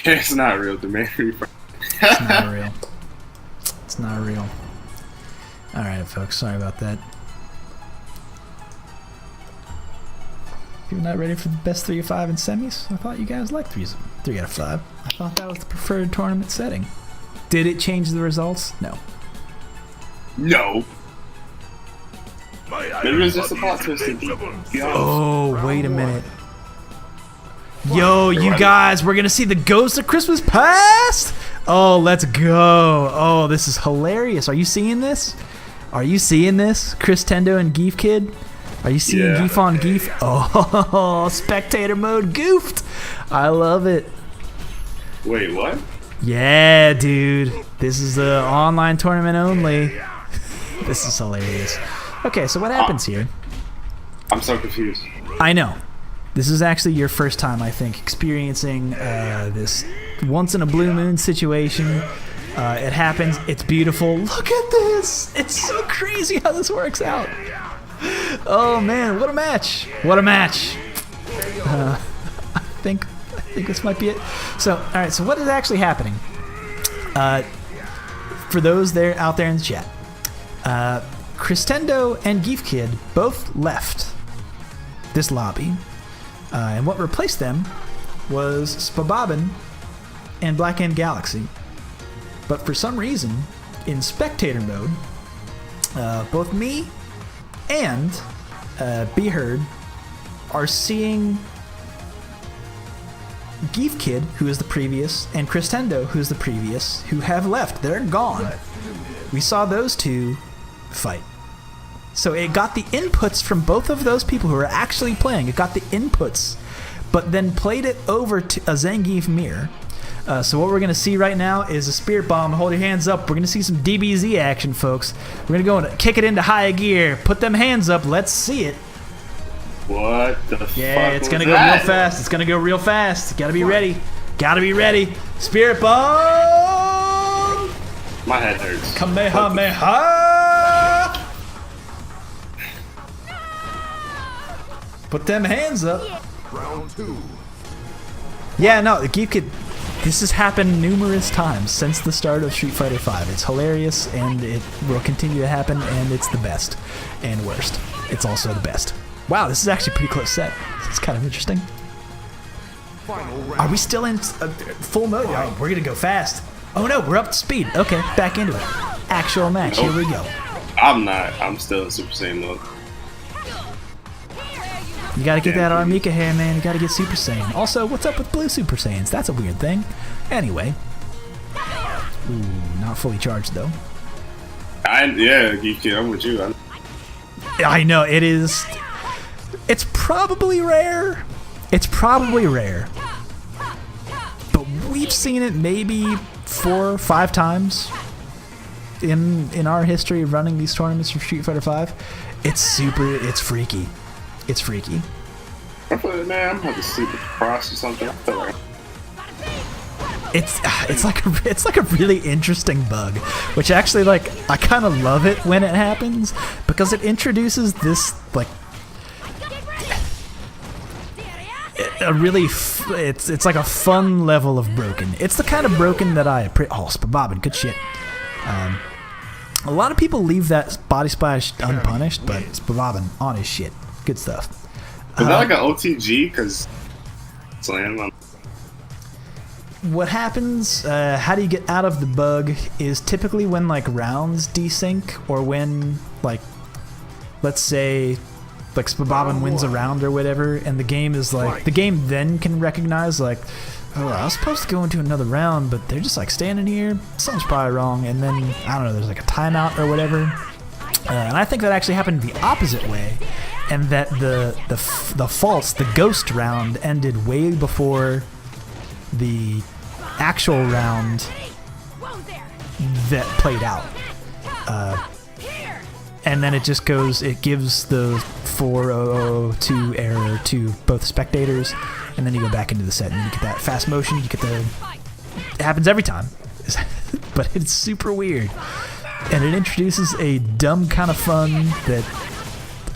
It's not real, the man. It's not real. It's not real. Alright, folks, sorry about that. You're not ready for the best 3 of 5 in semis? I thought you guys liked 3 out of 5. I thought that was the preferred tournament setting. Did it change the results? No. No. There was just a plot twist. Oh, wait a minute. Yo, you guys, we're gonna see the Ghost of Christmas Past! Oh, let's go. Oh, this is hilarious. Are you seeing this? Are you seeing this? Chris Tendo and Geef Kid? Are you seeing Geef on Geef? Oh, spectator mode goofed. I love it. Wait, what? Yeah, dude. This is the online tournament only. This is hilarious. Okay, so what happens here? I'm so confused. I know. This is actually your first time, I think, experiencing this once-in-a-blue-moon situation. It happens. It's beautiful. Look at this. It's so crazy how this works out. Oh, man. What a match. What a match. I think this might be it. So, all right. So what is actually happening? For those out there in the chat, Christendo and Geef Kid both left this lobby. And what replaced them was Spabobin and BlackEndGalaxy. But for some reason, in spectator mode, both me and Be Heard are seeing Geef Kid, who is the previous, and Christendo, who is the previous, who have left. They're gone. We saw those two fight. So it got the inputs from both of those people who are actually playing. It got the inputs, but then played it over to a Zangief mirror. So what we're going to see right now is a Spirit Bomb. Hold your hands up. We're going to see some DBZ action, folks. We're going to go and kick it into high gear. Put them hands up. Let's see it. What the fuck? Yeah, it's going to go real fast. It's going to go real fast. Got to be ready. Got to be ready. Spirit Bomb! My head hurts. Kamehameha! Put them hands up. Round 2. Yeah, no, Geef Kid, this has happened numerous times since the start of Street Fighter V. It's hilarious, and it will continue to happen, and it's the best and worst. It's also the best. Wow, this is actually a pretty close set. It's kind of interesting. Are we still in full mode? Oh, we're going to go fast. Oh no, we're up to speed. Okay, back into it. Actual match. Here we go. I'm not. I'm still in Super Saiyan mode. You gotta get that R.Mika hair, man. You gotta get Super Saiyan. Also, what's up with blue Super Saiyans? That's a weird thing. Anyway. Ooh, not fully charged, though. Yeah, Geef Kid, I'm with you. I know, it is... It's probably rare. It's probably rare. But we've seen it maybe 4 or 5 times in our history of running these tournaments for Street Fighter V. It's freaky. It's freaky. Man, I'm going to have to sleep with the cross or something. I feel like it's like a really interesting bug, which actually, like, I kind of love it when it happens because it introduces this, like, it's like a fun level of broken. It's the kind of broken that I Spabobin, good shit. A lot of people leave that body splash unpunished, but Spabobin on his shit. Good stuff. Is that like an OTG? Because what happens, how do you get out of the bug, is typically when, like, rounds desync, or when, like, let's say, like, Spabobin wins a round or whatever, and the game is like, the game then can recognize, like, oh, I was supposed to go into another round, but they're just, like, standing here. Something's probably wrong, and then, I don't know, there's, like, a timeout or whatever. And I think that actually happened the opposite way, and that the false, the ghost round ended way before the actual round that played out. And then it just goes, it gives the 4-0-2 error to both spectators, and then you go back into the set and you get that fast motion, you get the, it happens every time. but it's super weird. And it introduces a dumb kind of fun that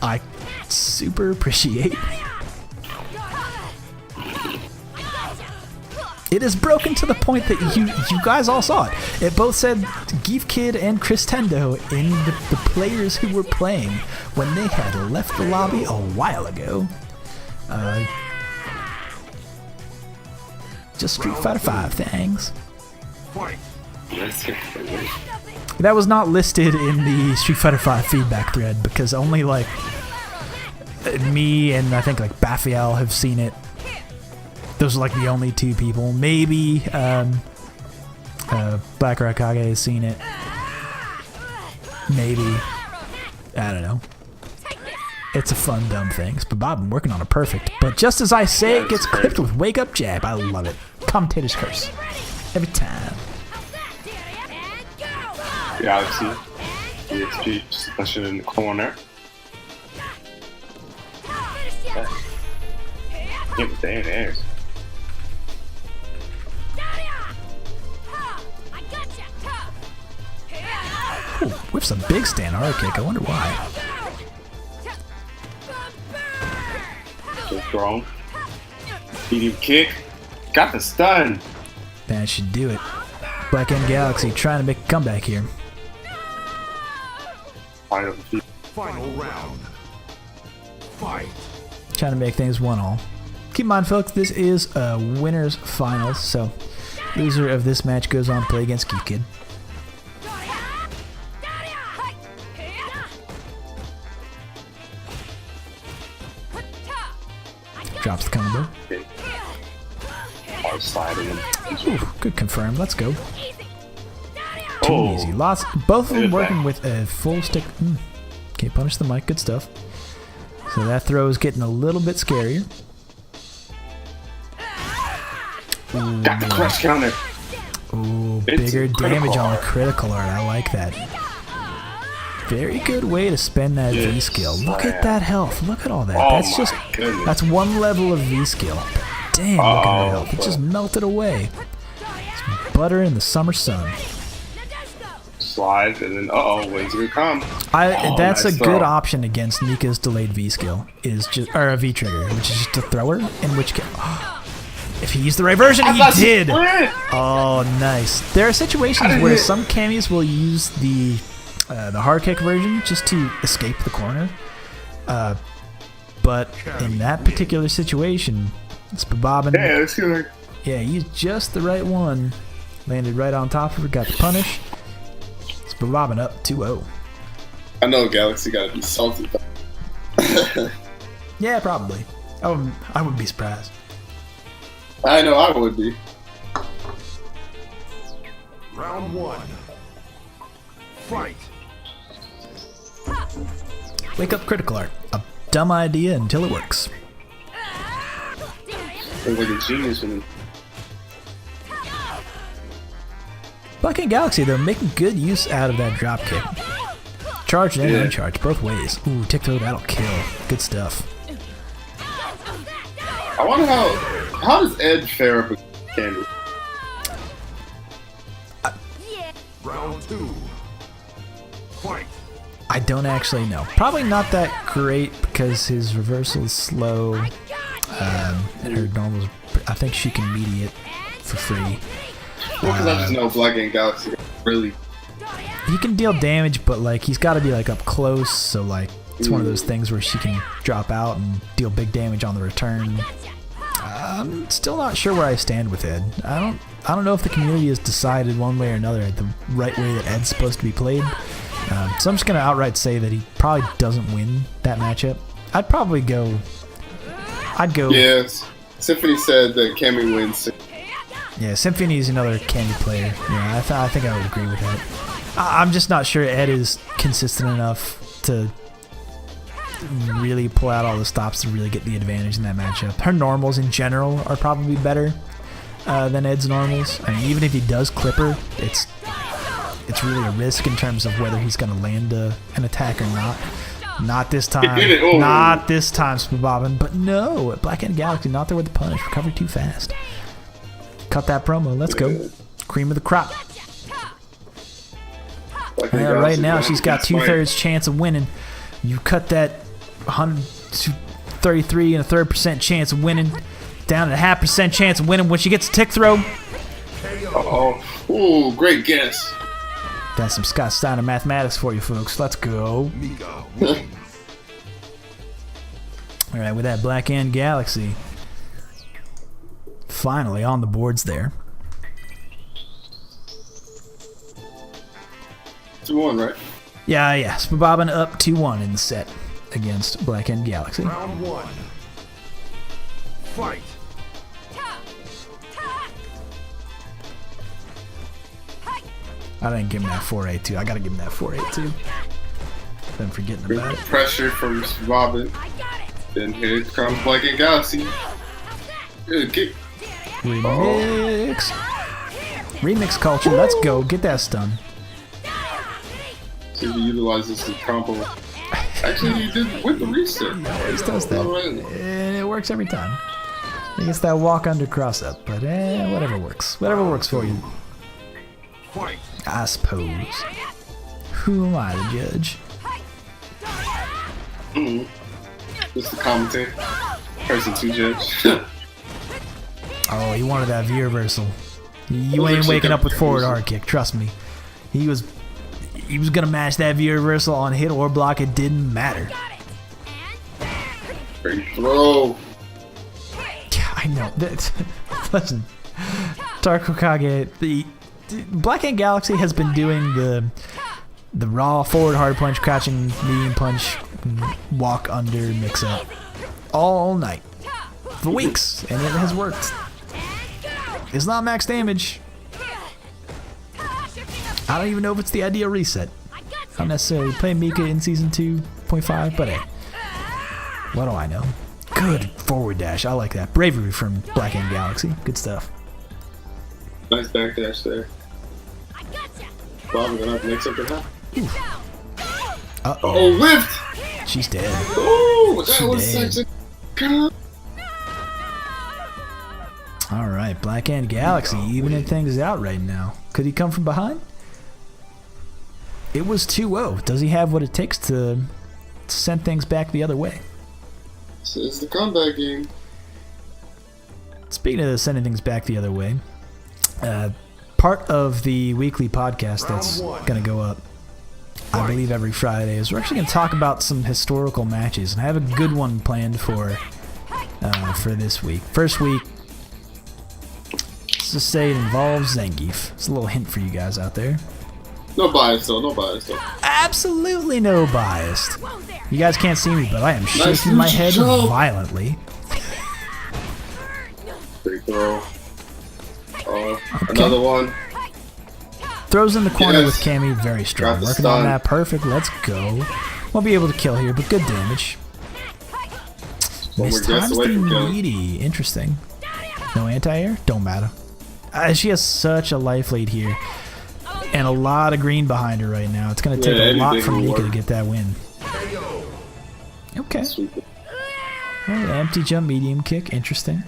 I super appreciate. It is broken to the point that you guys all saw it. It both said Geef Kid and Christendo in the players who were playing when they had left the lobby a while ago. Just Street Fighter 5, thanks. That was not listed in the Street Fighter 5 feedback thread because only like me and I think like Baffial have seen it. Those are like the only two people. Maybe Black Rakage has seen it. Maybe. I don't know. It's a fun, dumb thing. Spabobin working on a perfect. But just as I say, it gets clipped with Wake Up Jab. I love it. Commentator's curse. Every time. Galaxy. EXP just pushing in the corner. Get with the airs. Ooh, whiffs a big stand R kick. I wonder why. Just thrown. Medium kick. Got the stun. That should do it. BlackEndGalaxy trying to make a comeback here. Final round. Fight. Trying to make things 1-all. Keep in mind, folks, this is a winner's finals, so loser of this match goes on to play against Geef Kid. Drops the combo. Ooh, good confirm. Let's go. Too easy. Lots. Both of them working with a full stick. Can't punish the mic. Good stuff. So that throw is getting a little bit scarier. Ooh, got the crush counter. Ooh, bigger damage on the critical art. I like that. Very good way to spend that V skill. Look at that health. Look at all that. That's just that's one level of V skill. Damn, look at that health. It just melted away. It's butter in the summer sun. Slide and then when's it gonna come? That's nice a good option against Mika's delayed V skill is just a V trigger, which is just a thrower. In which case, if he used the right version, he did. Oh, nice. There are situations where some Cammys will use the hard kick version just to escape the corner. But in that particular situation, Spabobin, yeah, used just the right one. Landed right on top of her, got the punish. Spabobin up 2-0. I know Galaxy gotta be salty. Yeah, probably. I wouldn't be surprised. I know I would be. Round one. Fight. Wake up critical art. A dumb idea until it works. Sounds like a genius in BlackEndGalaxy, though, making good use out of that drop kick. Charged and uncharged, both ways. Ooh, tick throw, that'll kill. Good stuff. I wonder how does Ed fare up against Cammy? Round two. Fight. I don't actually know. Probably not that great because his reversal is slow. And her normal, I think she can mediate for free. Well, because I just know BlackEndGalaxy really. He can deal damage, but like he's got to be like up close, so like it's one of those things where she can drop out and deal big damage on the return. I'm still not sure where I stand with Ed. I don't know if the community has decided one way or another the right way that Ed's supposed to be played. So I'm just gonna outright say that he probably doesn't win that matchup. I'd go. Yes. Symphony said that Cammy wins. Yeah, Symphony's another Cammy player. Yeah, I think I would agree with that. I'm just not sure Ed is consistent enough to really pull out all the stops to really get the advantage in that matchup. Her normals in general are probably better than Ed's normals. I mean, even if he does clip her, it's really a risk in terms of whether he's going to land an attack or not. Not this time. Not this time, Spabobin. But no, BlackEndGalaxy not there with the punish. Recovered too fast. Cut that promo. Let's go. Cream of the crop. Yeah, right now she's got 2/3 chance of winning. You cut that 133 and a third% chance of winning down to 0.5% chance of winning when she gets a tick throw. Uh-oh. Ooh, great guess. That's some Scott Steiner mathematics for you folks. Let's go. Alright, with that BlackEndGalaxy finally on the boards there. 2-1, right? Yeah. Spabobin up 2-1 in the set against BlackEndGalaxy. Round 1. Fight. I didn't give him that 4A too. I gotta give him that 4A too. Been forgetting about it. Pressure from Spabobin. Then here comes BlackEndGalaxy. Good kick. Remix. Remix culture. Let's go. Get that stun. See if he utilizes the combo. Actually, he did with the reset. He always does that. And it works every time. He gets that walk under cross up, but whatever works. Whatever works for you. Fight. I suppose. Who am I to judge? Just the commentator. Person to judge. Oh, he wanted that V reversal. You ain't waking up with forward hard kick. Trust me. He was gonna match that V reversal on hit or block. It didn't matter. Great throw. Yeah, I know. Listen, Tarkokage, the BlackEndGalaxy has been doing the raw forward hard punch, crouching medium punch, walk under mix up all night for weeks, and it has worked. It's not max damage. I don't even know if it's the ideal reset. I don't necessarily play Mika in season 2.5, but hey, what do I know? Good forward dash. I like that. Bravery from BlackEndGalaxy. Good stuff. Nice backdash there. Bob gonna mix up the half. Uh-oh. Oh, lift! She's dead. Oh, that She was dead. such a good. Alright, BlackEndGalaxy evening things out right now. Could he come from behind? It was 2-0. Does he have what it takes to send things back the other way? This is the comeback game. Speaking of sending things back the other way, part of the weekly podcast that's going to go up, I believe, every Friday is we're actually going to talk about some historical matches, and I have a good one planned for this week. First week, let's just say it involves Zangief. It's a little hint for you guys out there. No bias though, no bias though. Absolutely no bias. You guys can't see me, but I am shaking my head violently. Big throw. Another one. Throws in the corner Yes. with Cammy, very strong. Got the Working stun. on that, perfect. Let's go. Won't be able to kill here, but good damage. One more guess Mistimes away the from killing. needy. Interesting. No anti-air? Don't matter. She has such a life lead here. And a lot of green behind her right now. It's going to take a lot anything from will Mika to work. get that win. Okay. Sweep it. Alright, empty jump, medium kick. Interesting.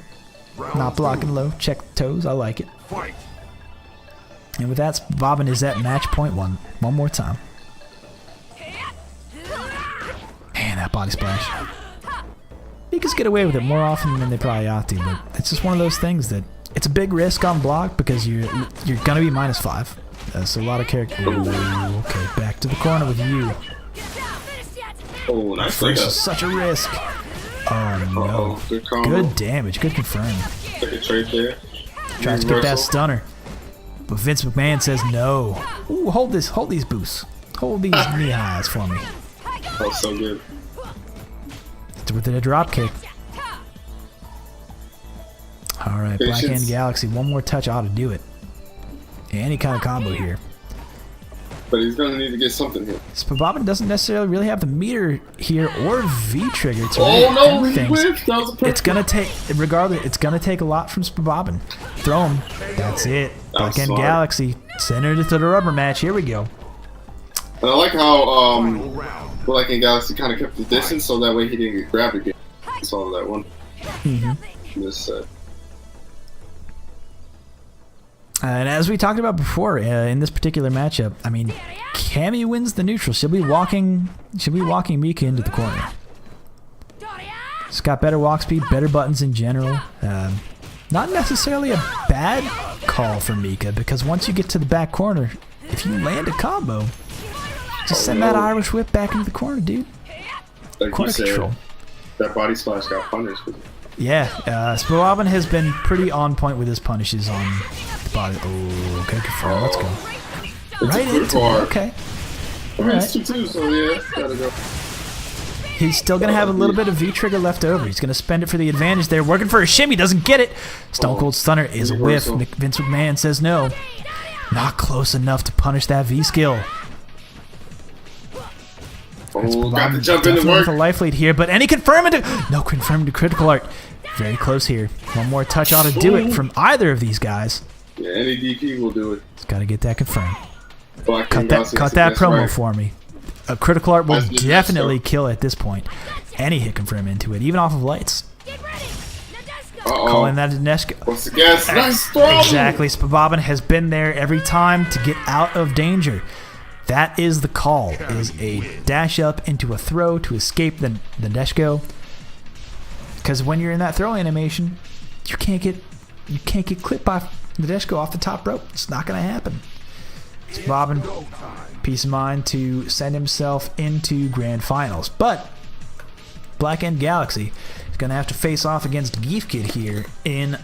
Not blocking low. Check the toes. I like it. Fight. And with that, Bobbin is at match point one. One more time. Man, that body splash. Mika's get away with it more often than they probably ought to, but it's just one of those things that it's a big risk on block because you're gonna be -5. So a lot of character. Ooh, okay, back to the corner with you. Oh, nice This leg up. is such a risk. Oh no. Uh-oh, good combo. Good damage. Good confirm. Took a trade there. Tries to get that Reversal. stunner. But Vince McMahon says no. Ooh, hold these boosts. Hold these knee highs for me. That was so good. With a drop kick. Alright, Patience. BlackEndGalaxy. One more touch ought to do it. Any kind of combo here. But he's gonna need to get something here. Spabobin doesn't necessarily really have the meter here or V trigger to Oh really no, end he things. whiffed. That was a perfect. It's gonna take, regardless, it's gonna take a lot from Spabobin. Throw him. That's it. That was BlackEndGalaxy. Send it to the rubber match. Here we go. And I like how Final round. BlackEndGalaxy kind of kept the distance so that way he didn't get grabbed again. I saw that one. Mhm. In this set. And as we talked about before, in this particular matchup, I mean, Cammy wins the neutral. She'll be walking Mika into the corner. She's got better walk speed, better buttons in general. Not necessarily a bad call for Mika, because once you get to the back corner, if you land a combo, just send that Irish whip back into the corner, dude. Like Corner you said, control. that body splash got punished. Yeah, Spabobin has been pretty on point with his punishes on the body. Oh, okay, confirm. Let's go. It's Right a into it. Okay. I mean, it's 2-2, so yeah, gotta go. He's still going to have a little bit of V-trigger left over. He's going to spend it for the advantage there. Working for a shimmy. Doesn't get it. Stone Cold Stunner is a whiff. Vince McMahon says no. Not close enough to punish that V-skill. Oh, got to jump into Definitely work. with a life lead here, but any confirming to... No confirming to critical art. Very close here. One more touch ought to do it from either of these guys. Yeah, any DP will do it. Just got to get that confirmed. Cut Cut that promo for me. A critical art will That's definitely kill at this point. Any hit confirm into it, even off of lights. Calling that a Neshka. What's the guess? Nice throw! Exactly. Spabobin has been there every time to get out of danger. That is the call. It is a dash up into a throw to escape the Neshko. Because when you're in that throw animation, you can't get clipped by the Neshko off the top rope. It's not going to happen. Spabobin, peace of mind to send himself into grand finals. But BlackEndGalaxy is going to have to face off against Geef Kid here in